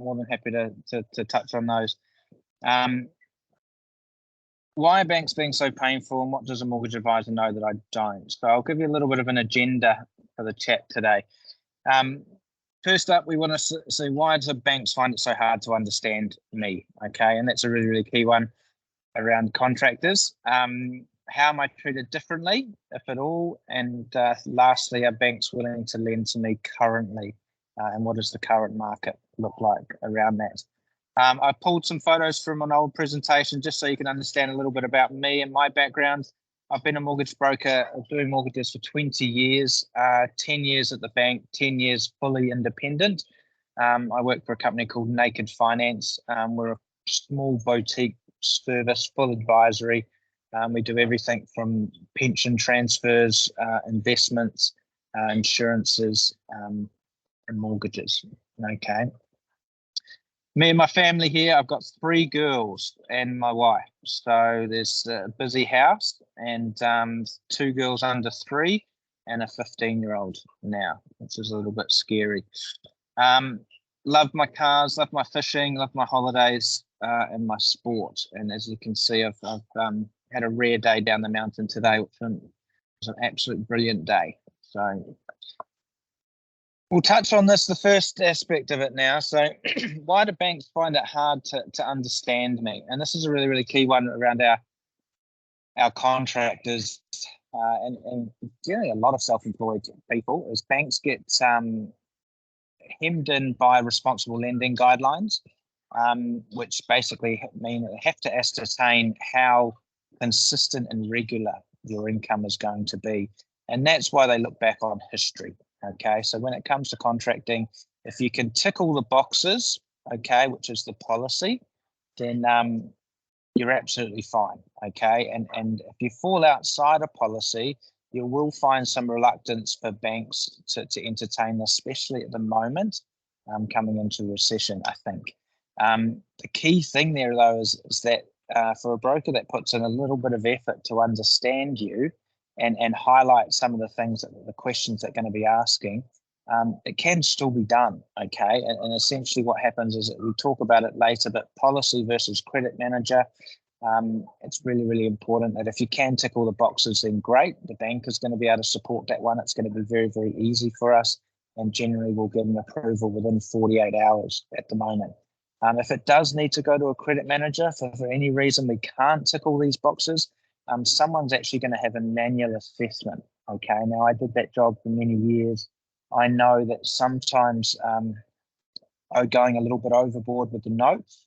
more than happy to touch on those. Why are banks being so painful, and what does a mortgage advisor know that I don't? So I'll give you a little bit of an agenda for the chat today. First up, we want to see why do banks find it so hard to understand me? Okay, and that's a really, really key one around contractors. How am I treated differently, if at all? And lastly, are banks willing to lend to me currently? And what does the current market look like around that? I pulled some photos from an old presentation just so you can understand a little bit about me and my background. I've been a mortgage broker doing mortgages for 20 years, 10 years at the bank, 10 years fully independent. I work for a company called Naked Finance. We're a small boutique service, full advisory. We do everything from pension transfers, investments, insurances, and mortgages. Okay. Me and my family here, I've got 3 girls and my wife. So there's a busy house and 2 girls under 3 and a 15-year-old now, which is a little bit scary. Love my cars, love my fishing, love my holidays, and my sport. And as you can see, I've had a rare day down the mountain today, which was an absolute brilliant day. So we'll touch on this, the first aspect of it now. So why do banks find it hard to understand me? And this is a really, really key one around our contractors and generally a lot of self-employed people, is banks get hemmed in by responsible lending guidelines, which basically mean they have to ascertain how consistent and regular your income is going to be. And that's why they look back on history. Okay, so when it comes to contracting, if you can tick all the boxes, okay, which is the policy, then you're absolutely fine. Okay, and if you fall outside a policy, you will find some reluctance for banks to entertain, especially at the moment, coming into recession, I think. The key thing there, though, is that for a broker that puts in a little bit of effort to understand you and highlight some of the things, the questions they're going to be asking, it can still be done, okay? And essentially what happens is that we talk about it later, but policy versus credit manager, it's really, really important that if you can tick all the boxes, then great. The bank is going to be able to support that one. It's going to be very, very easy for us, and generally we'll give an approval within 48 hours at the moment. If it does need to go to a credit manager, for any reason we can't tick all these boxes, someone's actually going to have a manual assessment. Okay, now I did that job for many years. I know that sometimes going a little bit overboard with the notes,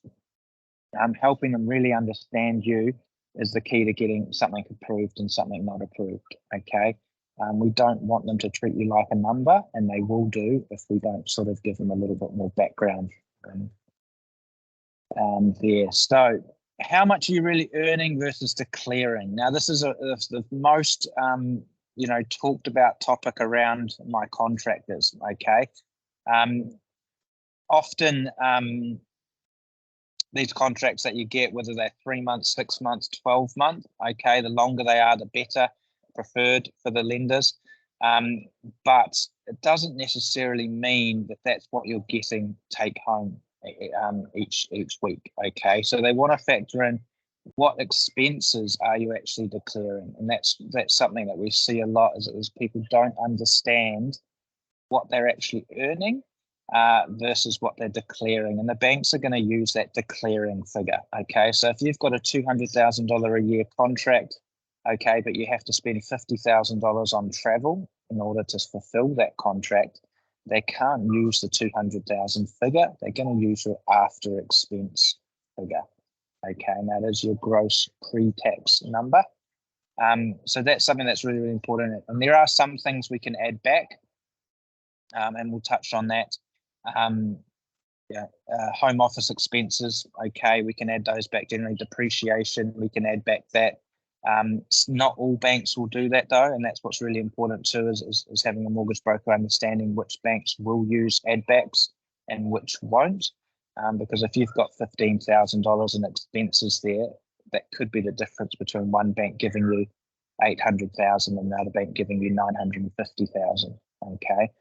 helping them really understand you is the key to getting something approved and something not approved. Okay, we don't want them to treat you like a number, and they will do if we don't sort of give them a little bit more background there. So how much are you really earning versus declaring? Now, this is the most talked about topic around my contractors. Okay, often these contracts that you get, whether they're 3 months, 6 months, 12 months, okay, the longer they are, the better, preferred for the lenders. But it doesn't necessarily mean that that's what you're getting take home each week. Okay, so they want to factor in what expenses are you actually declaring, and that's something that we see a lot is people don't understand what they're actually earning versus what they're declaring, and the banks are going to use that declaring figure. Okay, so if you've got a $200,000 a year contract, okay, but you have to spend $50,000 on travel in order to fulfill that contract, they can't use the 200,000 figure. They're going to use your after expense figure. Okay, and that is your gross pre-tax number. So that's something that's really, really important. And there are some things we can add back, and we'll touch on that. Home office expenses, okay, we can add those back. Generally, depreciation, we can add back that. Not all banks will do that though, and that's what's really important too, is having a mortgage broker understanding which banks will use add backs and which won't. Because if you've got $15,000 in expenses there, that could be the difference between one bank giving you 800,000 and another bank giving you 950,000. Okay.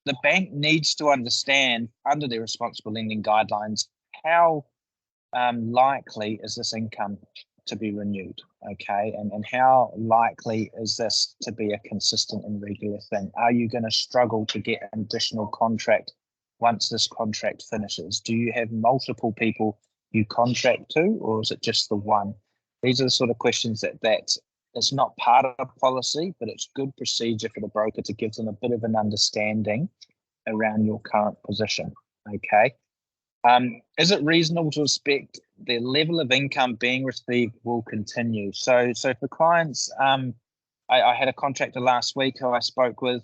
the bank needs to understand under their responsible lending guidelines how likely is this income to be renewed, okay? And how likely is this to be a consistent and regular thing? Are you going to struggle to get an additional contract once this contract finishes? Do you have multiple people you contract to, or is it just the one? These are the sort of questions that it's not part of policy, but it's good procedure for the broker to give them a bit of an understanding around your current position, okay? Is it reasonable to expect the level of income being received will continue? So for clients, I had a contractor last week who I spoke with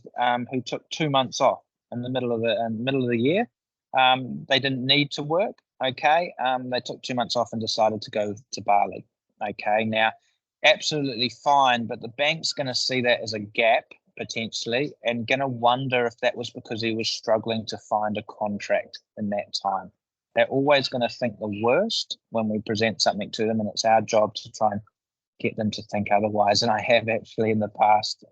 who took 2 months off in the middle of the year. They didn't need to work, okay? They took 2 months off and decided to go to Bali, okay? Now, absolutely fine, but the bank's going to see that as a gap potentially and going to wonder if that was because he was struggling to find a contract in that time. They're always going to think the worst when we present something to them, and it's our job to try and get them to think otherwise. And I have actually in the past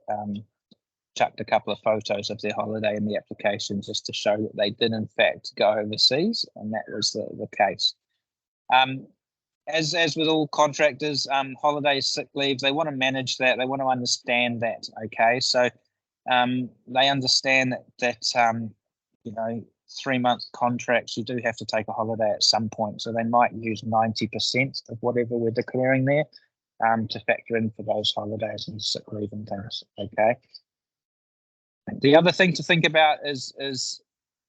chucked a couple of photos of their holiday in the application just to show that they did in fact go overseas, and that was the case. As with all contractors, holidays, sick leaves, they want to manage that. They want to understand that, okay? So they understand that 3-month contracts, you do have to take a holiday at some point. So they might use 90% of whatever we're declaring there to factor in for those holidays and sick leave and things, okay? The other thing to think about is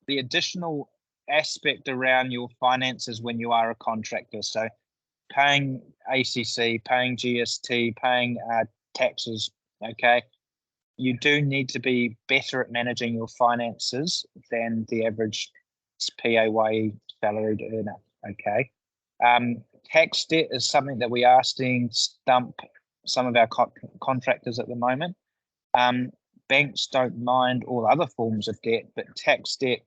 the additional aspect around your finances when you are a contractor. So paying ACC, paying GST, paying taxes, okay? You do need to be better at managing your finances than the average PAYE salaried earner, okay? Tax debt is something that we are seeing stump some of our contractors at the moment. Banks don't mind all other forms of debt, but tax debt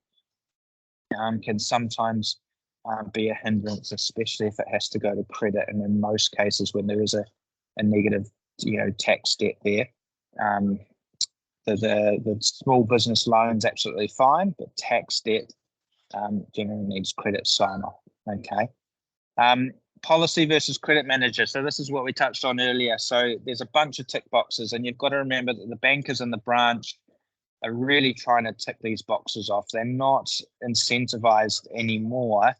can sometimes be a hindrance, especially if it has to go to credit. And in most cases, when there is a negative, tax debt there, the small business loan's absolutely fine, but tax debt generally needs credit sign-off, okay? Policy versus credit manager. So this is what we touched on earlier. So there's a bunch of tick boxes, and you've got to remember that the bankers in the branch are really trying to tick these boxes off. They're not incentivized anymore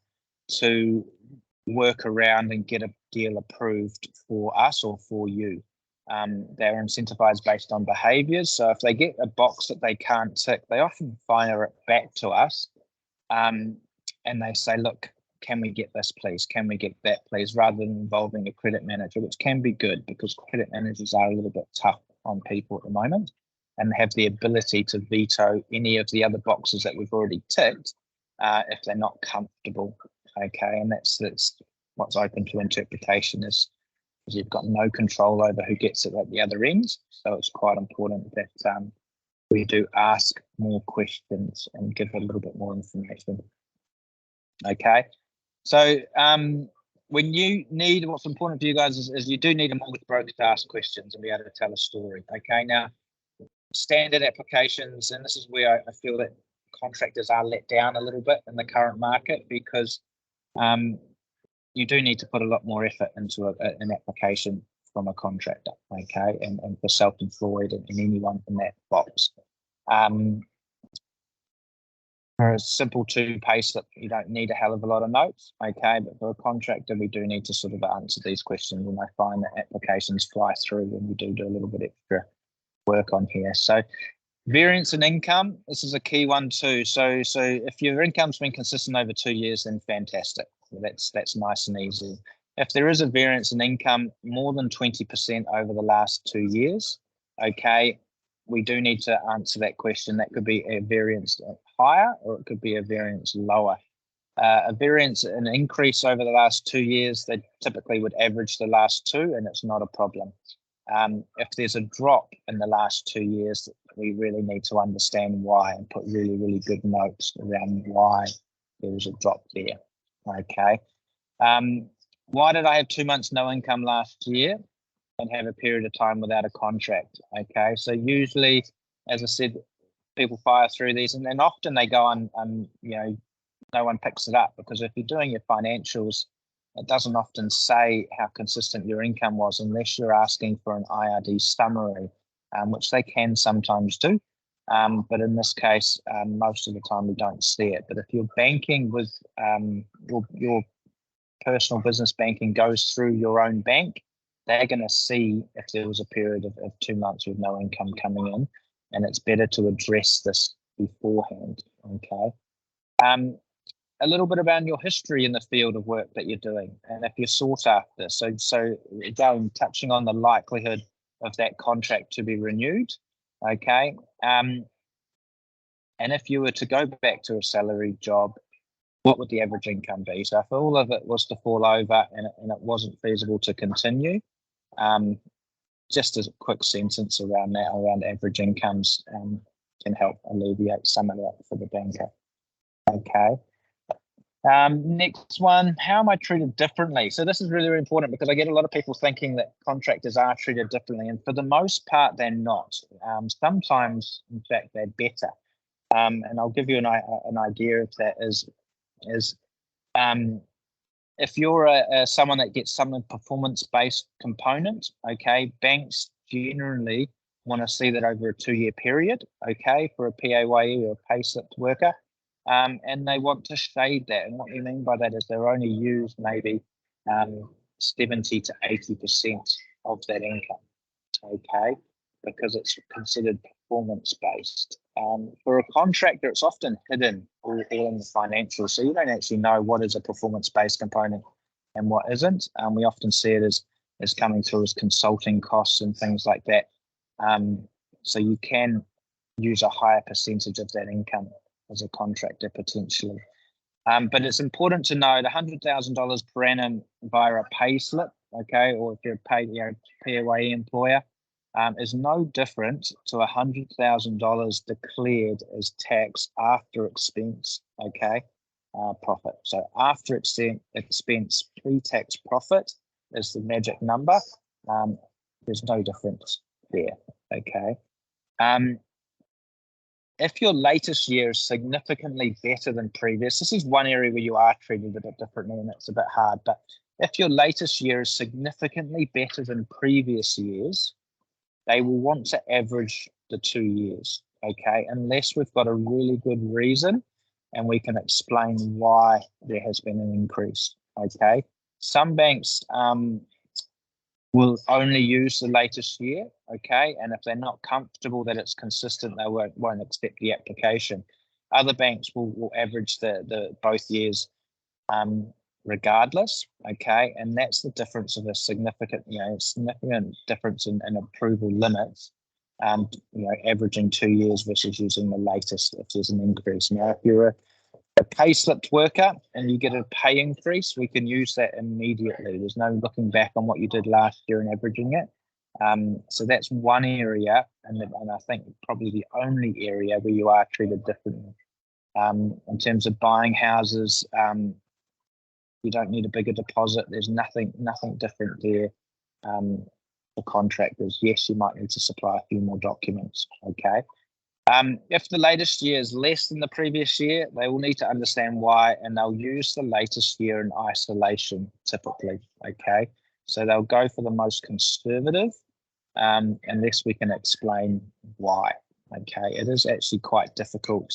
to work around and get a deal approved for us or for you. They're incentivized based on behaviors. So if they get a box that they can't tick, they often fire it back to us and they say, look, can we get this, please? Can we get that, please? Rather than involving a credit manager, which can be good because credit managers are a little bit tough on people at the moment and have the ability to veto any of the other boxes that we've already ticked if they're not comfortable. Okay, and that's what's open to interpretation is you've got no control over who gets it at the other end. So it's quite important that we do ask more questions and give a little bit more information. Okay, so when you need, what's important for you guys is you do need a mortgage broker to ask questions and be able to tell a story. Okay, now standard applications, and this is where I feel that contractors are let down a little bit in the current market because you do need to put a lot more effort into an application from a contractor, okay, and for self-employed and anyone in that box. For a simple two-pay slip, you don't need a hell of a lot of notes, okay, but for a contractor, we do need to sort of answer these questions, and I find that applications fly through when we do a little bit extra work on here. So variance in income, this is a key one too. So if your income's been consistent over 2 years, then fantastic. That's nice and easy. If there is a variance in income more than 20% over the last 2 years, okay, we do need to answer that question. That could be a variance higher or it could be a variance lower. A variance, an increase over the last 2 years, they typically would average the last two, and it's not a problem. If there's a drop in the last 2 years, we really need to understand why and put really, really good notes around why there was a drop there. Okay. Why did I have 2 months no income last year and have a period of time without a contract? Okay. So usually, as I said, people fire through these, and then often they go on, no one picks it up, because if you're doing your financials, it doesn't often say how consistent your income was unless you're asking for an IRD summary, which they can sometimes do. But in this case, most of the time we don't see it. But if you're banking with your personal business banking goes through your own bank, they're going to see if there was a period of 2 months with no income coming in, and it's better to address this beforehand. Okay. A little bit about your history in the field of work that you're doing, and if you're sought after. So again, touching on the likelihood of that contract to be renewed. Okay. And if you were to go back to a salaried job, what would the average income be? So if all of it was to fall over and it wasn't feasible to continue, just as a quick sentence around that, around average incomes, can help alleviate some of that for the banker. Okay. Next one, how am I treated differently? So this is really, really important, because I get a lot of people thinking that contractors are treated differently, and for the most part, they're not. Sometimes, in fact, they're better. And I'll give you an idea of that is if you're someone that gets some performance-based component, okay, banks generally want to see that over a 2-year period, okay, for a PAYE or a pay-slip worker. And they want to shade that. And what we mean by that is they're only use maybe 70 to 80% of that income, okay, because it's considered performance-based. For a contractor, it's often hidden all in the financials, so you don't actually know what is a performance-based component and what isn't. We often see it as coming through as consulting costs and things like that. So you can use a higher percentage of that income as a contractor potentially. But it's important to know the $100,000 per annum via a pay slip, okay, or if you're a PAYE employer, is no different to $100,000 declared as tax after expense, okay, profit. So after expense, pre-tax profit is the magic number. There's no difference there, okay. If your latest year is significantly better than previous, this is one area where you are treated a bit differently, and it's a bit hard, but if your latest year is significantly better than previous years, they will want to average the 2 years, okay, unless we've got a really good reason and we can explain why there has been an increase, okay. Some banks will only use the latest year, okay, and if they're not comfortable that it's consistent, they won't accept the application. Other banks will average the both years regardless, okay, and that's the difference of a significant difference in approval limits. Averaging 2 years versus using the latest if there's an increase. Now, if you're a pay slipped worker and you get a pay increase, we can use that immediately. There's no looking back on what you did last year and averaging it. So that's one area, and I think probably the only area where you are treated differently. In terms of buying houses, you don't need a bigger deposit. There's nothing different there. For contractors, yes, you might need to supply a few more documents, okay. If the latest year is less than the previous year, they will need to understand why, and they'll use the latest year in isolation typically, okay? So they'll go for the most conservative unless we can explain why, okay? It is actually quite difficult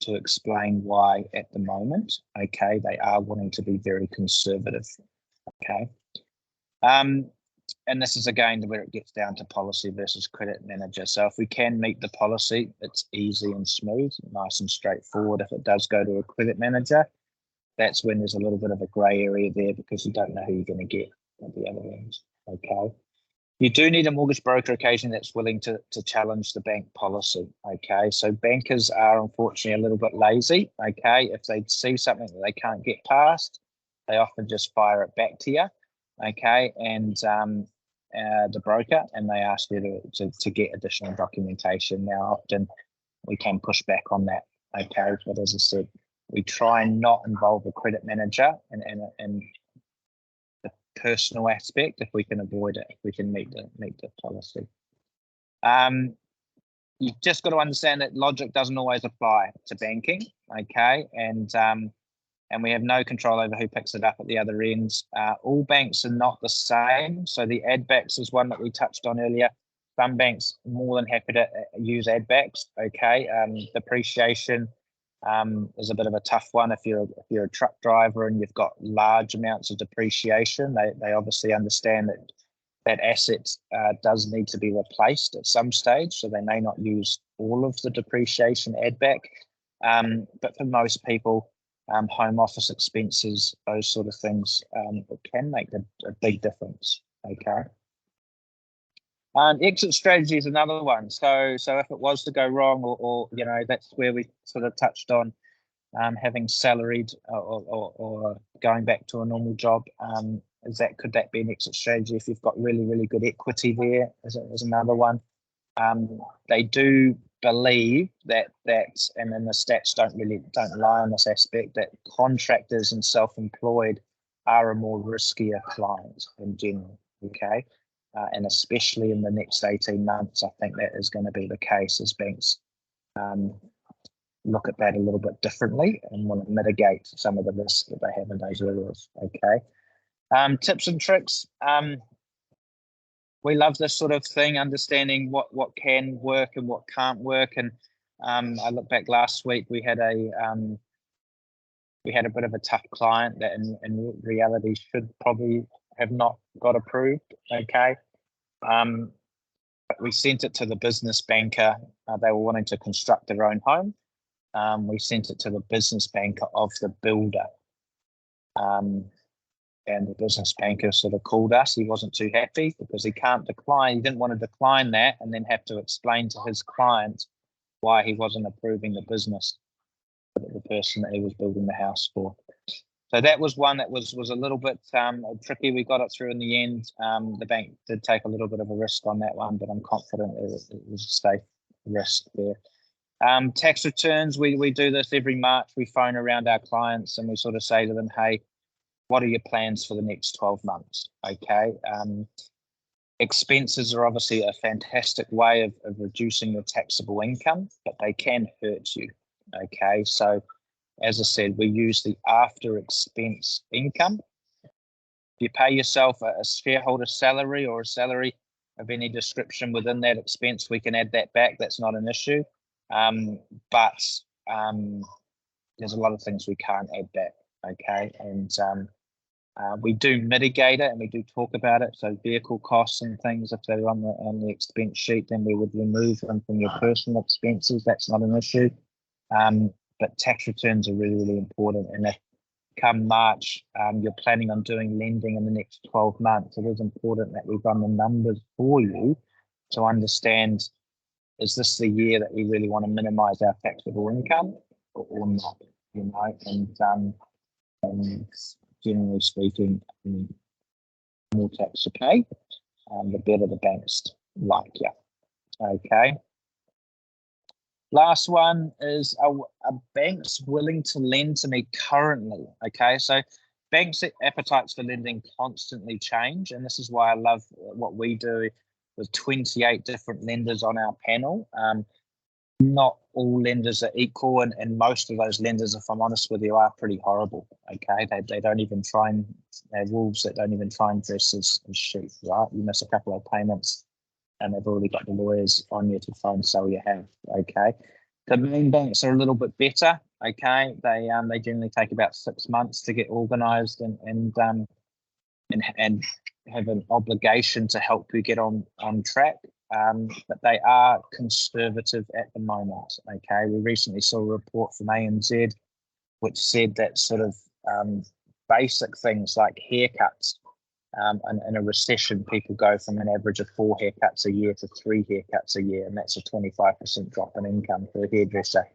to explain why at the moment, okay? They are wanting to be very conservative, okay? And this is again where it gets down to policy versus credit manager. So if we can meet the policy, it's easy and smooth, nice and straightforward. If it does go to a credit manager, that's when there's a little bit of a grey area there because you don't know who you're going to get at the other end. Okay. You do need a mortgage broker occasionally that's willing to challenge the bank policy. Okay. So bankers are unfortunately a little bit lazy. Okay. If they see something that they can't get past, they often just fire it back to you. Okay. And the broker, and they ask you to get additional documentation. Now, often we can push back on that. Okay, but as I said, we try and not involve a credit manager and the personal aspect if we can avoid it, if we can meet the policy. you've just got to understand that logic doesn't always apply to banking, okay? And we have no control over who picks it up at the other end. All banks are not the same. So the add backs is one that we touched on earlier. Some banks are more than happy to use add backs, okay? Depreciation is a bit of a tough one. If you're a truck driver and you've got large amounts of depreciation, they obviously understand that asset does need to be replaced at some stage, so they may not use all of the depreciation add back. But for most people, home office expenses, those sort of things, it can make a big difference. Okay. Exit strategy is another one. So if it was to go wrong, or that's where we sort of touched on having salaried or going back to a normal job. Could that be an exit strategy if you've got really good equity there? Is another one. They do believe that and then the stats don't lie on this aspect, that contractors and self-employed are a more riskier client in general. Okay. And especially in the next 18 months, I think that is going to be the case as banks look at that a little bit differently and want to mitigate some of the risk that they have in those areas. Okay. Tips and tricks. We love this sort of thing, understanding what can work and what can't work. And I look back last week, we had a bit of a tough client that in reality should probably have not got approved. Okay. But we sent it to the business banker. They were wanting to construct their own home. We sent it to the business banker of the builder. And the business banker sort of called us. He wasn't too happy because he can't decline. He didn't want to decline that and then have to explain to his client why he wasn't approving the business for the person that he was building the house for. So that was one that was a little bit tricky. We got it through in the end. The bank did take a little bit of a risk on that one, but I'm confident it was a safe risk there. Tax returns, we do this every March. We phone around our clients and we sort of say to them, hey, what are your plans for the next 12 months? Okay. Expenses are obviously a fantastic way of reducing your taxable income, but they can hurt you. Okay. So as I said, we use the after expense income. If you pay yourself a shareholder salary or a salary of any description within that expense, we can add that back. That's not an issue. But there's a lot of things we can't add back. Okay. And we do mitigate it and we do talk about it. So vehicle costs and things, if they're on the expense sheet, then we would remove them from your personal expenses. That's not an issue. But tax returns are really important. And if come March, you're planning on doing lending in the next 12 months, it is important that we run the numbers for you to understand, is this the year that we really want to minimize our taxable income or not? And generally speaking, more tax to pay, the better the banks like you. Okay. Last one is, are banks willing to lend to me currently? Okay, so banks' appetites for lending constantly change, and this is why I love what we do with 28 different lenders on our panel. Not all lenders are equal, and most of those lenders, if I'm honest with you, are pretty horrible. Okay, they don't even try and, they're wolves that don't even try and dress as sheep, right? You miss a couple of payments and they've already got the lawyers on you to try and sell your house. Okay, the main banks are a little bit better. Okay, they generally take about 6 months to get organised and have an obligation to help you get on track. But they are conservative at the moment. Okay, we recently saw a report from ANZ which said that sort of basic things like haircuts. In a recession, people go from an average of 4 haircuts a year to 3 haircuts a year, and that's a 25% drop in income for a hairdresser.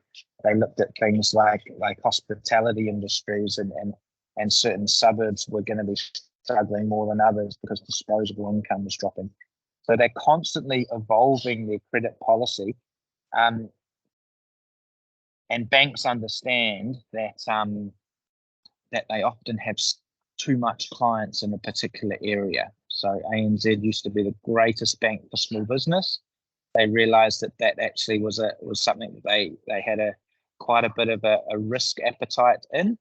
They looked at things like hospitality industries and certain suburbs were going to be struggling more than others because disposable income was dropping. So they're constantly evolving their credit policy, and banks understand that that they often have too much clients in a particular area. So ANZ used to be the greatest bank for small business. they realised that that actually was something that they had quite a bit of a risk appetite in,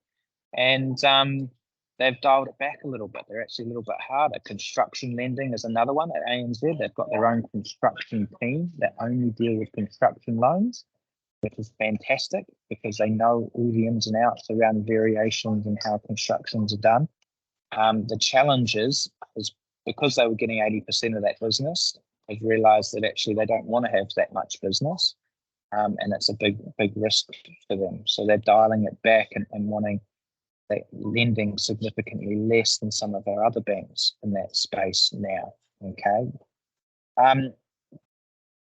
and they've dialed it back a little bit. They're actually a little bit harder. Construction lending is another one at ANZ. They've got their own construction team that only deal with construction loans, which is fantastic because they know all the ins and outs around variations and how constructions are done. The challenge is because they were getting 80% of that business, they've realised that actually they don't want to have that much business, and it's a big risk for them. So they're dialing it back and wanting that lending significantly less than some of our other banks in that space now. Okay.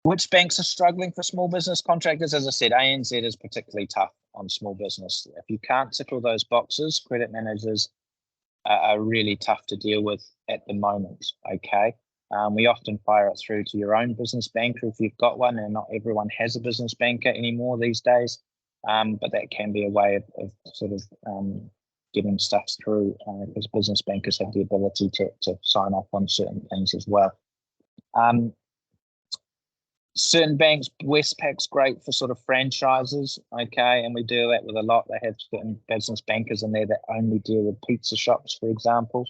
Which banks are struggling for small business contractors? As I said, ANZ is particularly tough on small business. If you can't tick all those boxes, credit managers are really tough to deal with at the moment. Okay. We often fire it through to your own business banker if you've got one, and not everyone has a business banker anymore these days. But that can be a way of sort of getting stuff through, because business bankers have the ability to sign off on certain things as well. Certain banks, Westpac's great for sort of franchises, okay, and we do that with a lot. They have certain business bankers in there that only deal with pizza shops, for example,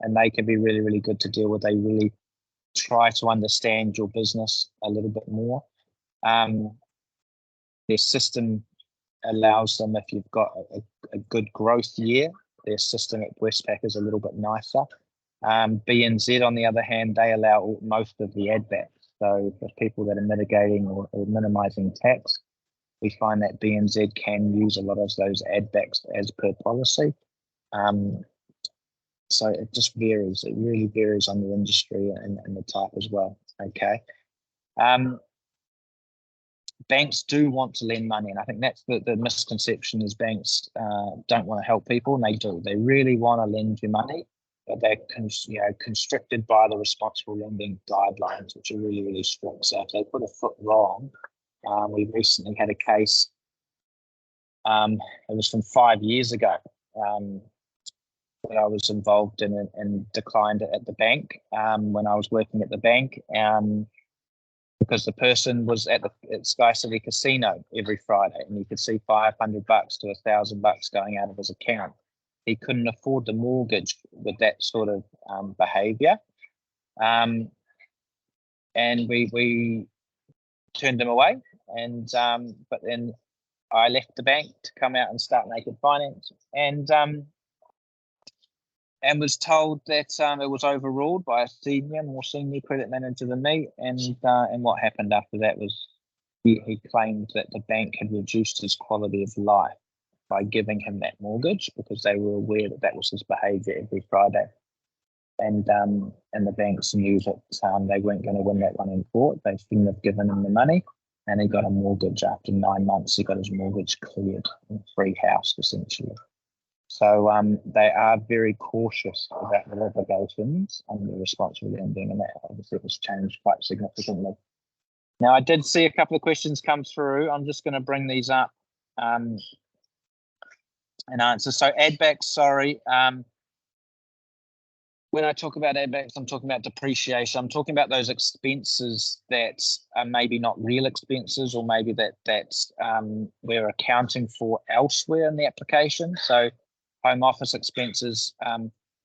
and they can be really, really good to deal with. They really try to understand your business a little bit more. Their system allows them, if you've got a good growth year, their system at Westpac is a little bit nicer. BNZ, on the other hand, they allow most of the add backs. So for people that are mitigating or minimising tax, we find that BNZ can use a lot of those add backs as per policy. So it just varies. It really varies on the industry and the type as well. Okay. Banks do want to lend money, and I think that's the misconception is banks don't want to help people, and they do. They really want to lend you money, but they're constricted by the responsible lending guidelines, which are really, really strict. So if they put a foot wrong, we recently had a case, it was from 5 years ago, that I was involved in and declined it at the bank when I was working at the bank, because the person was at Sky City Casino every Friday, and you could see $500 to $1,000 going out of his account. He couldn't afford the mortgage with that sort of behaviour, and we turned him away. And but then I left the bank to come out and start Naked Finance, and was told that it was overruled by a more senior credit manager than me. And what happened after that was he claimed that the bank had reduced his quality of life by giving him that mortgage, because they were aware that that was his behaviour every Friday. And the banks knew that they weren't going to win that one in court. They shouldn't have given him the money, and he got a mortgage. After 9 months, he got his mortgage cleared, a free house, essentially. So they are very cautious about the obligations and the responsible lending, and that obviously was changed quite significantly. Now, I did see a couple of questions come through. I'm just going to bring these up and answer. So add backs, sorry. When I talk about add backs, I'm talking about depreciation. I'm talking about those expenses that are maybe not real expenses, or maybe that we're accounting for elsewhere in the application. So home office expenses,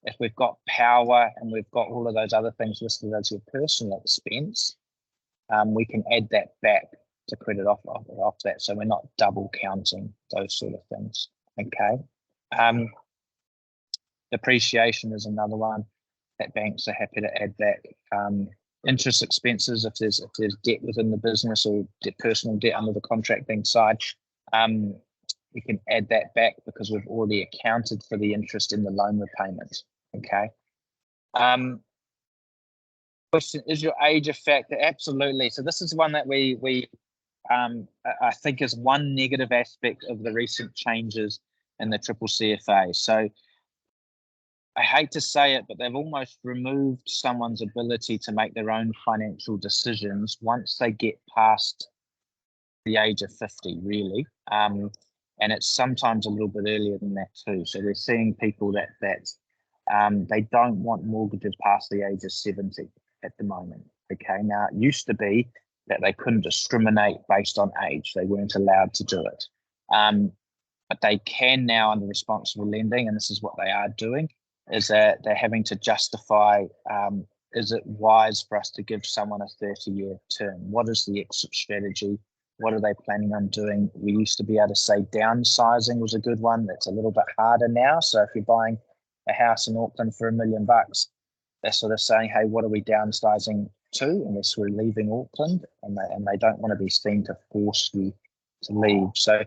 if we've got power and we've got all of those other things listed as your personal expense, we can add that back to credit off that. So we're not double counting those sort of things. Okay. Depreciation is another one that banks are happy to add back. Interest expenses, if there's debt within the business or personal debt under the contracting side, we can add that back because we've already accounted for the interest in the loan repayment. Okay. Question, is your age a factor? Absolutely. So this is one that we I think is one negative aspect of the recent changes in the CCCFA. So I hate to say it, but they've almost removed someone's ability to make their own financial decisions once they get past the age of 50, really. And it's sometimes a little bit earlier than that too. So we're seeing people that they don't want mortgages past the age of 70 at the moment. Okay, now it used to be that they couldn't discriminate based on age. They weren't allowed to do it. But they can now under responsible lending, and this is what they are doing, is that they're having to justify, is it wise for us to give someone a 30-year term? What is the exit strategy? What are they planning on doing? We used to be able to say downsizing was a good one. That's a little bit harder now. So if you're buying a house in Auckland for $1 million, they're sort of saying, hey, what are we downsizing to unless we're leaving Auckland? And they don't want to be seen to force you to leave. So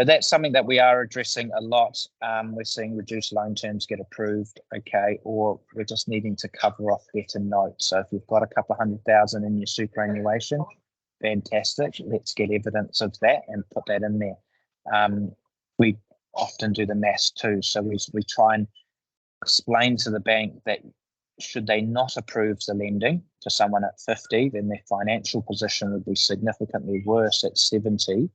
that's something that we are addressing a lot. We're seeing reduced loan terms get approved, okay, or we're just needing to cover off better notes. So if you've got a couple of 100,000 in your superannuation, fantastic. Let's get evidence of that and put that in there. We often do the maths too. So we try and explain to the bank that should they not approve the lending to someone at 50, then their financial position would be significantly worse at 70.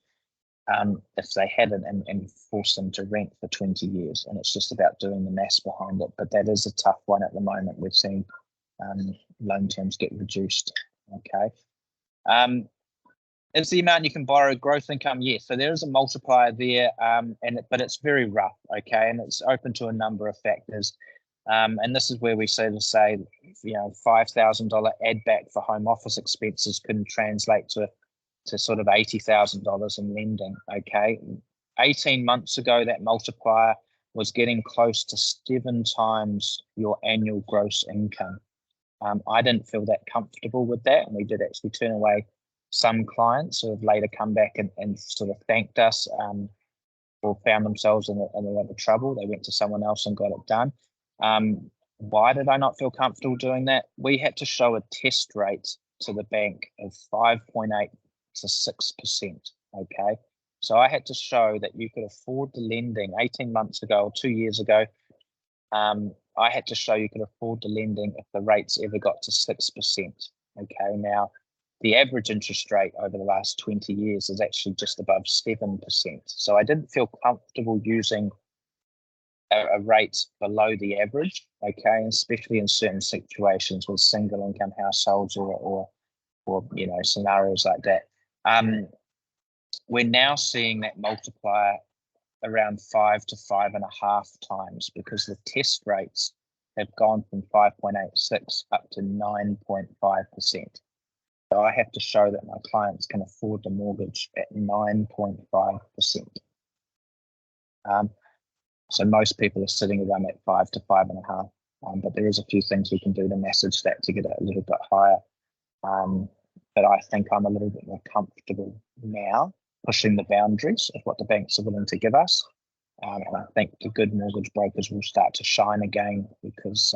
If they hadn't and force them to rent for 20 years. And it's just about doing the maths behind it. But that is a tough one at the moment. We've seen loan terms get reduced. Okay. Is the amount you can borrow growth income? Yes. So there is a multiplier there, but it's very rough. Okay. And it's open to a number of factors. And this is where we say, $5,000 add back for home office expenses can translate to sort of $80,000 in lending, okay? 18 months ago, that multiplier was getting close to 7 times your annual gross income. I didn't feel that comfortable with that, and we did actually turn away some clients who have later come back and sort of thanked us or found themselves in a lot of trouble. They went to someone else and got it done. Why did I not feel comfortable doing that? We had to show a test rate to the bank of 5.8 to 6%, okay? So I had to show that you could afford the lending 18 months ago or 2 years ago. I had to show you could afford the lending if the rates ever got to 6%, okay? Now, the average interest rate over the last 20 years is actually just above 7%. So I didn't feel comfortable using a rate below the average, okay? Especially in certain situations with single income households or scenarios like that. We're now seeing that multiplier around 5 to 5.5 times because the test rates have gone from 5.86 up to 9.5%. So I have to show that my clients can afford the mortgage at 9.5%. So most people are sitting around at 5 to 5.5, but there is a few things we can do to message that to get it a little bit higher. But I think I'm a little bit more comfortable now pushing the boundaries of what the banks are willing to give us. And I think the good mortgage brokers will start to shine again because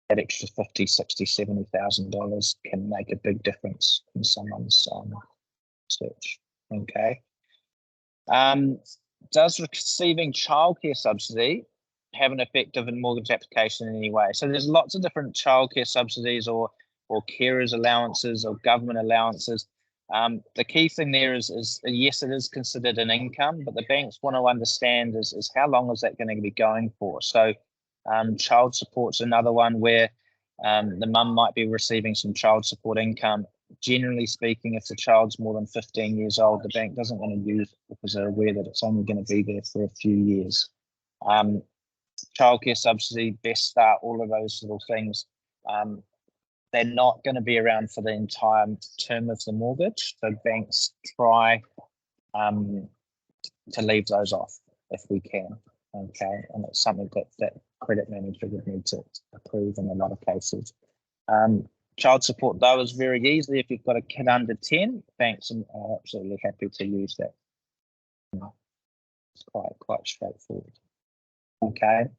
that extra $50,000, $60,000, $70,000 can make a big difference in someone's search. Okay. Does receiving childcare subsidy have an effect of a mortgage application in any way? So there's lots of different childcare subsidies or carers allowances or government allowances. The key thing there is yes, it is considered an income, but the banks want to understand is how long is that going to be going for? So child support's another one where the mum might be receiving some child support income. Generally speaking, if the child's more than 15 years old, the bank doesn't want to use it because they're aware that it's only going to be there for a few years. Childcare subsidy, Best Start, all of those little things. They're not going to be around for the entire term of the mortgage. So banks try to leave those off if we can. Okay, and it's something that credit manager would need to approve in a lot of cases. Child support, though, is very easy. If you've got a kid under 10, banks are absolutely happy to use that. It's quite straightforward. Okay.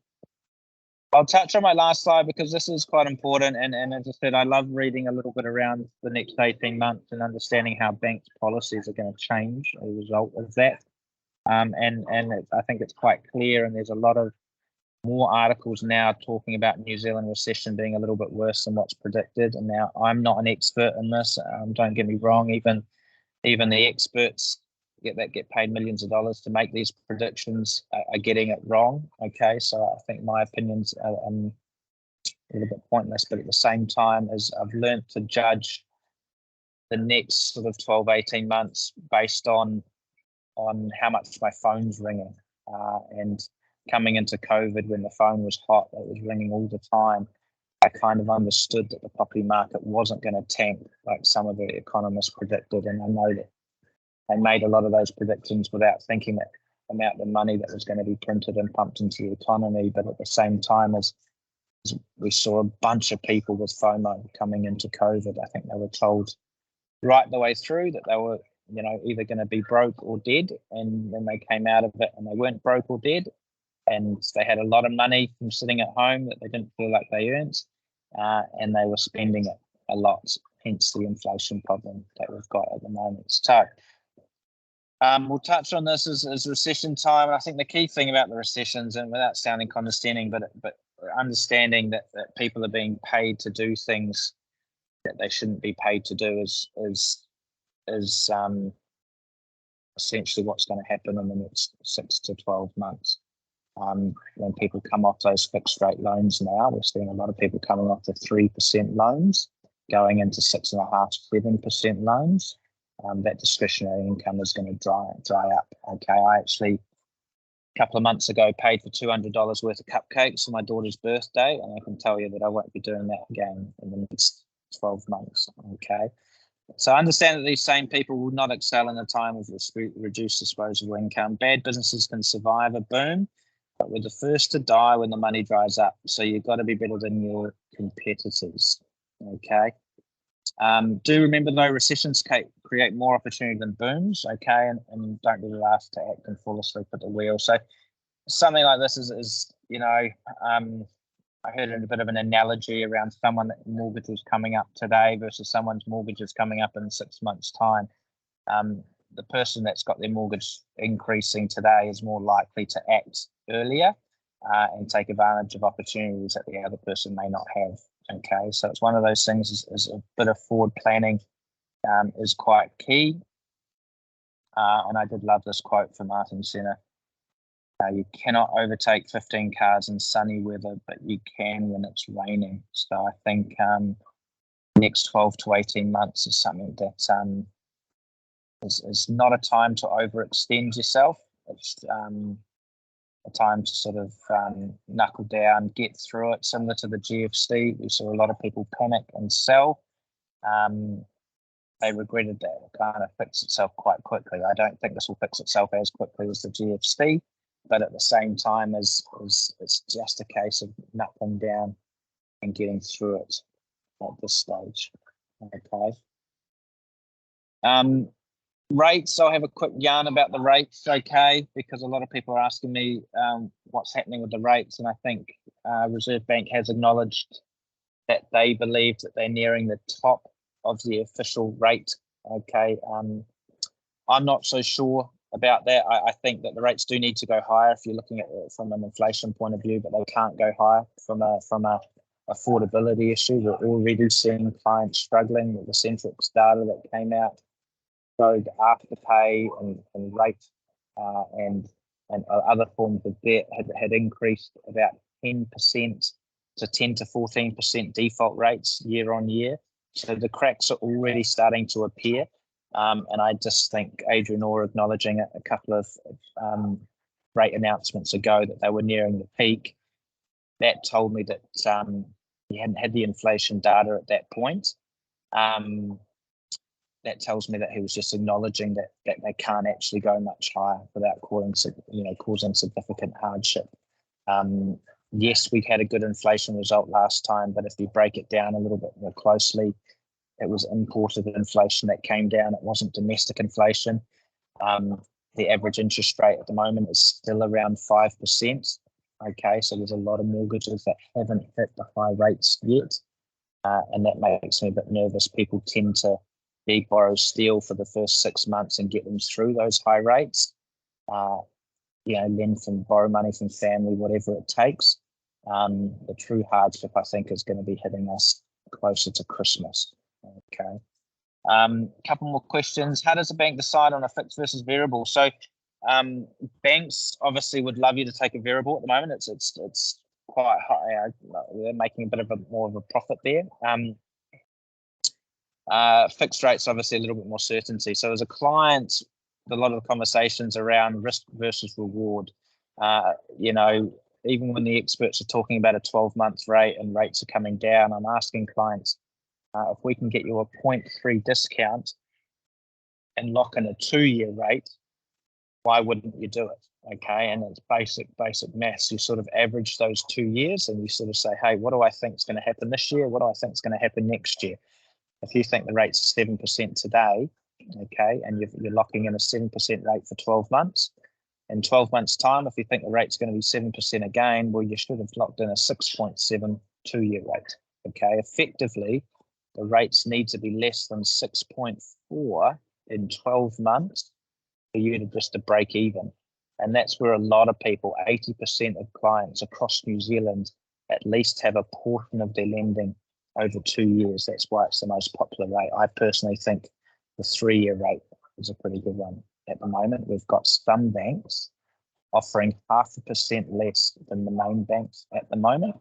I'll touch on my last slide because this is quite important. And as I said, I love reading a little bit around the next 18 months and understanding how banks' policies are going to change as a result of that. I think it's quite clear, and there's a lot of more articles now talking about New Zealand recession being a little bit worse than what's predicted. And now I'm not an expert in this. Don't get me wrong. Even the experts get paid millions of dollars to make these predictions are getting it wrong. Okay, so I think my opinions are a little bit pointless, but at the same time, as I've learned to judge the next sort of 12, 18 months based on how much my phone's ringing. And coming into COVID, when the phone was hot, it was ringing all the time. I kind of understood that the property market wasn't going to tank like some of the economists predicted. And I know that they made a lot of those predictions without thinking that amount of money that was going to be printed and pumped into the economy. But at the same time, as we saw a bunch of people with FOMO coming into COVID, I think they were told right the way through that they were, either going to be broke or dead. And then they came out of it and they weren't broke or dead. And they had a lot of money from sitting at home that they didn't feel like they earned. And they were spending it a lot, hence the inflation problem that we've got at the moment. So we'll touch on this as recession time. I think the key thing about the recessions, and without sounding condescending, but understanding that people are being paid to do things that they shouldn't be paid to do is essentially what's going to happen in the next 6 to 12 months. When people come off those fixed rate loans now, we're seeing a lot of people coming off the 3% loans, going into 6.5%, 7% loans. That discretionary income is going to dry up. Okay, I actually a couple of months ago paid for $200 worth of cupcakes for my daughter's birthday, and I can tell you that I won't be doing that again in the next 12 months. Okay, so I understand that these same people will not excel in a time of reduced disposable income. Bad businesses can survive a boom, but we're the first to die when the money dries up. So you've got to be better than your competitors. Okay. Do remember though, recessions create more opportunity than booms. Okay, and don't be the last to act and fall asleep at the wheel. So something like this is I heard a bit of an analogy around someone that mortgage was coming up today versus someone's mortgage is coming up in 6 months' time. The person that's got their mortgage increasing today is more likely to act earlier and take advantage of opportunities that the other person may not have. Okay, so it's one of those things is a bit of forward planning is quite key. And I did love this quote from Martin Senna. You cannot overtake 15 cars in sunny weather, but you can when it's raining. So I think next 12 to 18 months is something that is not a time to overextend yourself. It's a time to sort of knuckle down, get through it. Similar to the GFC, we saw a lot of people panic and sell. They regretted that it kind of fixed itself quite quickly. I don't think this will fix itself as quickly as the GFC, but at the same time, it's just a case of knuckling down and getting through it at this stage. Okay. Rates, I'll have a quick yarn about the rates, okay, because a lot of people are asking me what's happening with the rates, and I think Reserve Bank has acknowledged that they believe that they're nearing the top of the official rate, okay. I'm not so sure about that. I think that the rates do need to go higher if you're looking at it from an inflation point of view, but they can't go higher from a affordability issue. We're already seeing clients struggling with the Centrix data that came out. Showed afterpay and rate and other forms of debt had increased about 10% to 10 to 14% default rates year on year. So the cracks are already starting to appear. And I just think Adrian Orr acknowledging a couple of rate announcements ago that they were nearing the peak. That told me that he hadn't had the inflation data at that point. That tells me that he was just acknowledging that they can't actually go much higher without causing significant hardship. Yes, we had a good inflation result last time, but if you break it down a little bit more closely, it was imported inflation that came down. It wasn't domestic inflation. The average interest rate at the moment is still around 5%. Okay, so there's a lot of mortgages that haven't hit the high rates yet, and that makes me a bit nervous. People tend to beg, borrow, steal for the first 6 months and get them through those high rates. Lend from borrow money from family, whatever it takes. The true hardship, I think, is going to be hitting us closer to Christmas. Okay. Couple more questions. How does a bank decide on a fixed versus variable? So banks obviously would love you to take a variable at the moment. It's quite high. We're making a bit of more of a profit there. Fixed rates, obviously a little bit more certainty. So as a client, a lot of the conversations around risk versus reward, you know, even when the experts are talking about a 12-month rate and rates are coming down, I'm asking clients, if we can get you a 0.3 discount and lock in a 2-year rate, why wouldn't you do it? Okay, and it's basic maths. You sort of average those 2 years and you sort of say, hey, what do I think is going to happen this year? What do I think is going to happen next year? If you think the rate's 7% today, okay, and you're locking in a 7% rate for 12 months, in 12 months' time, if you think the rate's going to be 7% again, well, you should have locked in a 6.7 2-year rate. Okay, effectively, the rates need to be less than 6.4 in 12 months for you to just to break even. And that's where a lot of people, 80% of clients across New Zealand, at least have a portion of their lending over 2 years. That's why it's the most popular rate. I personally think the 3-year rate is a pretty good one at the moment. We've got some banks offering 0.5% less than the main banks at the moment,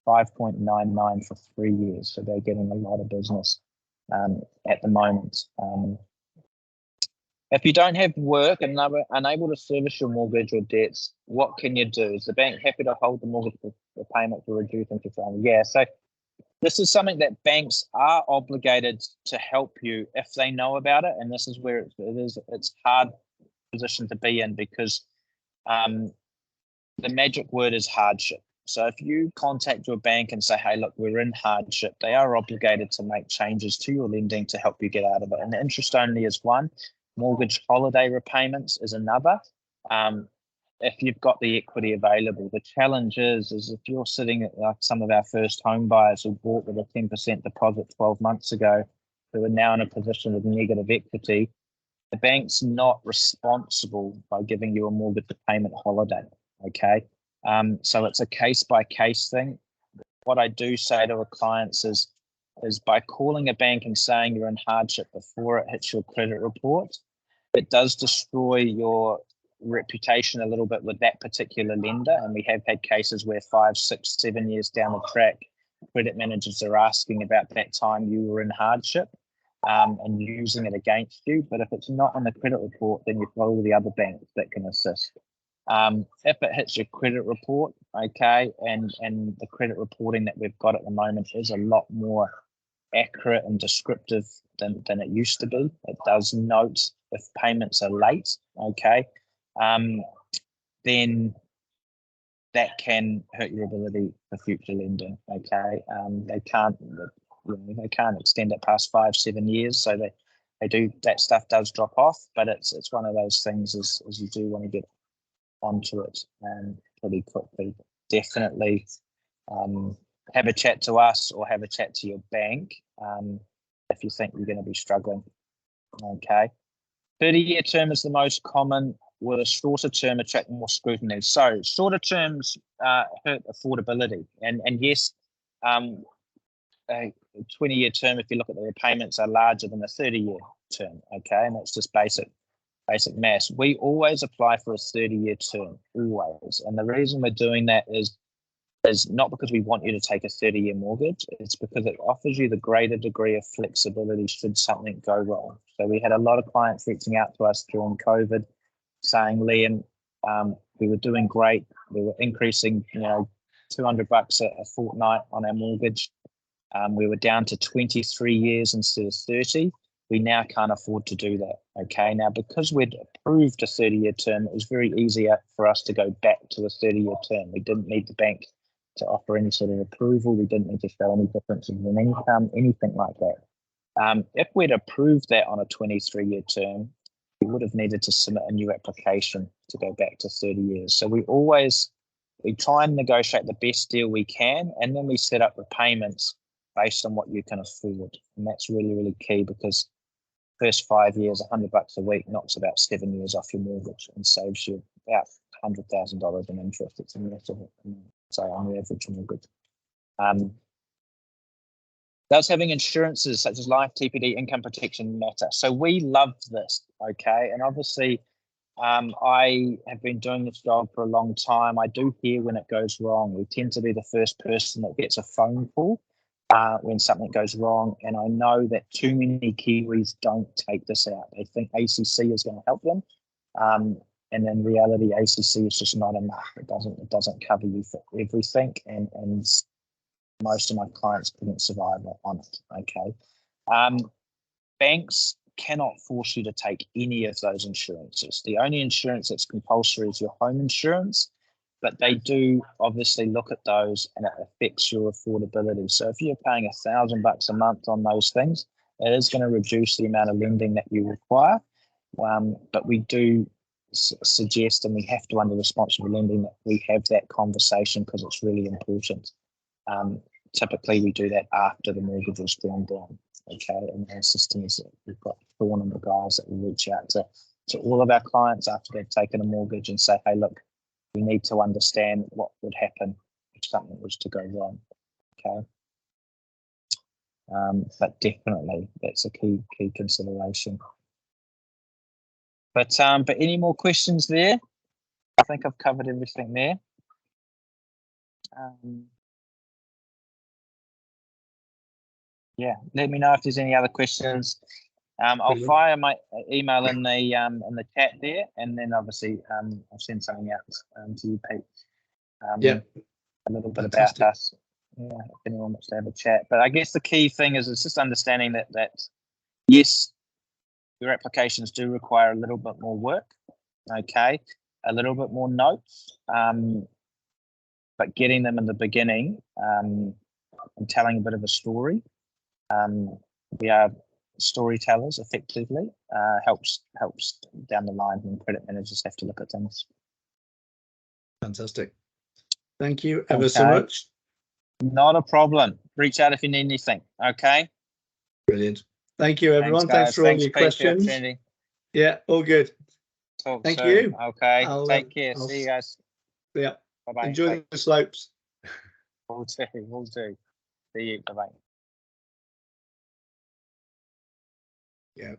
5.99 for 3 years. So they're getting a lot of business at the moment. If you don't have work and unable to service your mortgage or debts, what can you do? Is the bank happy to hold the mortgage repayment to reduce interest only? Yeah, so this is something that banks are obligated to help you if they know about it, and this is where it's hard position to be in because the magic word is hardship. So if you contact your bank and say, hey, look, we're in hardship, they are obligated to make changes to your lending to help you get out of it. And the interest only is one. Mortgage holiday repayments is another. If you've got the equity available, the challenge is if you're sitting at like some of our first home buyers who bought with a 10% deposit 12 months ago, who are now in a position of negative equity, the bank's not responsible by giving you a mortgage repayment holiday. Okay. So it's a case by case thing. What I do say to our clients is by calling a bank and saying you're in hardship before it hits your credit report, it does destroy your reputation a little bit with that particular lender. And we have had cases where 5, 6, 7 years down the track, credit managers are asking about that time you were in hardship and using it against you. But if it's not on the credit report, then you've got all the other banks that can assist. If it hits your credit report, okay, and the credit reporting that we've got at the moment is a lot more accurate and descriptive than it used to be. It does note if payments are late, okay, then that can hurt your ability for future lending, okay. They can't extend it past 5, 7 years, so they do, that stuff does drop off, but it's one of those things as you do want to get onto it pretty quickly. Definitely have a chat to us or have a chat to your bank if you think you're going to be struggling. Okay. 30-year term is the most common, with a shorter term attract more scrutiny. So shorter terms hurt affordability. And yes, a 20-year term, if you look at the repayments, are larger than a 30-year term. Okay. And that's just basic maths. We always apply for a 30-year term, always. And the reason we're doing that is not because we want you to take a 30-year mortgage, it's because it offers you the greater degree of flexibility should something go wrong. So we had a lot of clients reaching out to us during COVID saying, Liam, we were doing great. We were increasing, $200 a fortnight on our mortgage. We were down to 23 years instead of 30. We now can't afford to do that. Okay. Now, because we'd approved a 30-year term, it was very easier for us to go back to a 30-year term. We didn't need the bank to offer any sort of approval. We didn't need to show any differences in income, anything like that. If we'd approved that on a 23-year term, we would have needed to submit a new application to go back to 30 years. So we try and negotiate the best deal we can, and then we set up repayments based on what you can afford. And that's really, really key, because first 5 years, $100 a week knocks about 7 years off your mortgage and saves you about $100,000 in interest. It's a massive amount, so on the average mortgage. Does having insurances such as life, TPD, income protection matter? So we love this, okay? And obviously, I have been doing this job for a long time. I do hear when it goes wrong. We tend to be the first person that gets a phone call when something goes wrong. And I know that too many Kiwis don't take this out. They think ACC is going to help them. And in reality, ACC is just not enough. It doesn't cover you for everything. And most of my clients couldn't survive on it. Okay. Banks cannot force you to take any of those insurances. The only insurance that's compulsory is your home insurance, but they do obviously look at those and it affects your affordability. So if you're paying $1,000 a month on those things, it is going to reduce the amount of lending that you require. But we do suggest, and we have to under responsible lending, that we have that conversation because it's really important. Typically, we do that after the mortgage is drawn down. Okay, and our system is that we've got Dawn and the guys that will reach out to all of our clients after they've taken a mortgage and say, hey, look, we need to understand what would happen if something was to go wrong. Okay. But definitely that's a key consideration. But any more questions there? I think I've covered everything there. Yeah, let me know if there's any other questions. I'll fire my email in the chat there, and then obviously I'll send something out to you, Pete. A little bit about us. Yeah, if anyone wants to have a chat. But I guess the key thing is it's just understanding that yes, your applications do require a little bit more work. Okay, a little bit more notes. But getting them in the beginning and telling a bit of a story. We are storytellers effectively, helps down the line when credit managers have to look at things. Fantastic. Thank you ever so much. Not a problem. Reach out if you need anything. Okay. Brilliant. Thank you, everyone. Thanks for all your questions. Yeah, all good. Thank you. Okay. Take care. See you guys. Yeah. Bye-bye. Enjoy the slopes. Will do. See you. Bye-bye. Yeah.